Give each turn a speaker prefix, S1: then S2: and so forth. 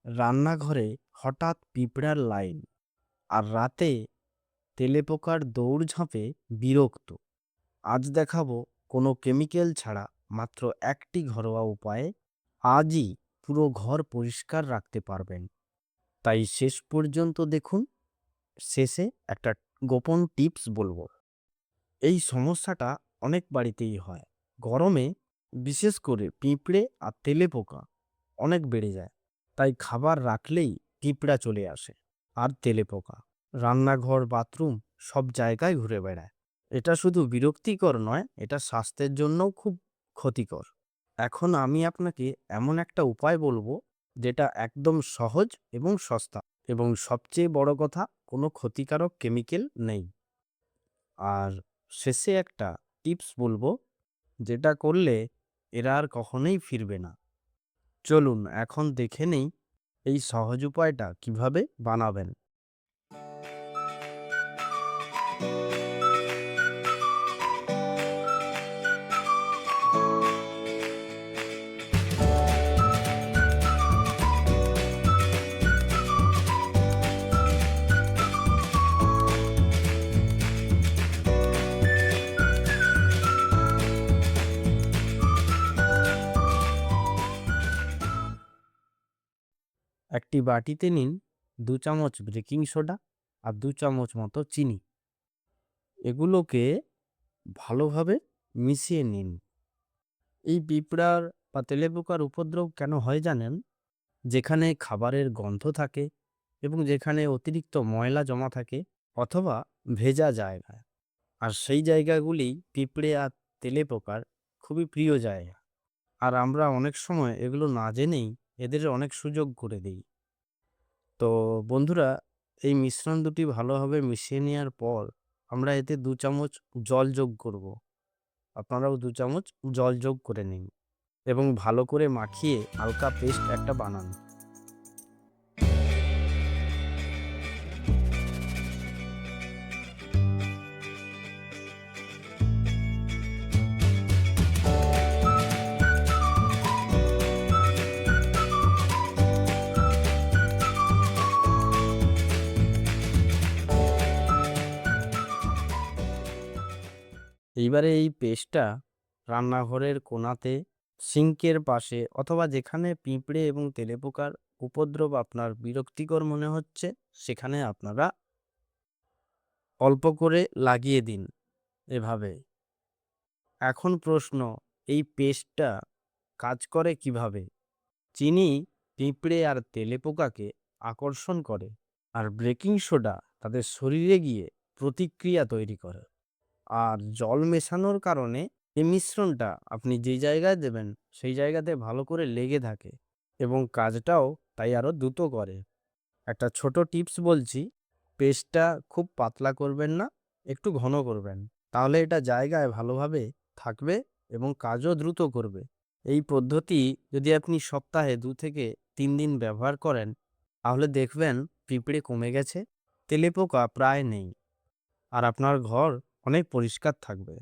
S1: রান্নাঘরে হঠাৎ পিঁপড়ার লাইন আর রাতে তেলেপোকার দৌড়ঝাঁপে বিরক্ত। আজ দেখাবো কোনো কেমিক্যাল ছাড়া মাত্র একটি ঘরোয়া উপায়ে আজই পুরো ঘর পরিষ্কার রাখতে পারবেন। তাই শেষ পর্যন্ত দেখুন। শেষে একটা গোপন টিপস বলবো। এই সমস্যাটা অনেক বাড়িতেই হয়। গরমে বিশেষ করে পিঁপড়ে আর তেলেপোকা অনেক বেড়ে যায়। তাই খাবার রাখলেই পিঁপড়া চলে আসে আর তেলেপোকা রান্নাঘর বাথরুম সব জায়গায় ঘুরে বেড়ায়। এটা শুধু বিরক্তিকর নয়, এটা স্বাস্থ্যের জন্যও খুব ক্ষতিকর। এখন আমি আপনাকে এমন একটা উপায় বলবো যেটা একদম সহজ এবং সস্তা, এবং সবচেয়ে বড় কথা, কোনো ক্ষতিকারক কেমিক্যাল নেই। আর শেষে একটা টিপস বলবো যেটা করলে এরা আর কখনোই ফিরবে না। চলুন এখন দেখে নেই এই সহজ উপায়টা কিভাবে বানাবেন। একটি বাটিতে নিন 2 চামচ বেকিং সোডা আর 2 চামচ মতো চিনি। এগুলোকে ভালোভাবে মিশিয়ে নিন। এই পিঁপড়ার বা তেলেপোকার উপদ্রব কেন হয় জানেন? যেখানে খাবারের গন্ধ থাকে এবং যেখানে অতিরিক্ত ময়লা জমা থাকে অথবা ভেজা জায়গা, আর সেই জায়গাগুলি পিঁপড়ে আর তেলেপোকার খুবই প্রিয় জায়গা। আর আমরা অনেক সময় এগুলো না জেনেই এদের অনেক সুযোগ করে দিই। তো বন্ধুরা, এই মিশ্রণ দুটি ভালোভাবে মিশিয়ে নেওয়ার পর আমরা এতে 2 চামচ জল যোগ করব। আপনারাও 2 চামচ জল যোগ করে নিন এবং ভালো করে মাখিয়ে হালকা পেস্ট একটা বানান। এইবারে এই পেস্টটা রান্নাঘরের কোণাতে, সিঙ্কের পাশে অথবা যেখানে পিঁপড়ে এবং তেলেপোকার উপদ্রব আপনার বিরক্তিকর মনে হচ্ছে সেখানে আপনারা অল্প করে লাগিয়ে দিন এভাবে। এখন প্রশ্ন, এই পেস্টটা কাজ করে কিভাবে? চিনি পিঁপড়ে আর তেলেপোকাকে আকর্ষণ করে, আর বেকিং সোডা তাদের শরীরে গিয়ে প্রতিক্রিয়া তৈরি করে। আর জল মেশানোর কারণে এই মিশ্রণটা আপনি যেই জায়গায় দেবেন সেই জায়গাতে ভালো করে লেগে থাকে এবং কাজটাও তাই আরো দ্রুত করে। একটা ছোট টিপস বলছি, পেস্টটা খুব পাতলা করবেন না, একটু ঘন করবেন। তাহলে এটা জায়গায় ভালোভাবে থাকবে এবং কাজও দ্রুত করবে। এই পদ্ধতি যদি আপনি সপ্তাহে 2 থেকে 3 দিন ব্যবহার করেন তাহলে দেখবেন পিঁপড়ে কমে গেছে, তেলেপোকা প্রায় নেই, আর আপনার ঘর অনেক পরিষ্কার থাকবে।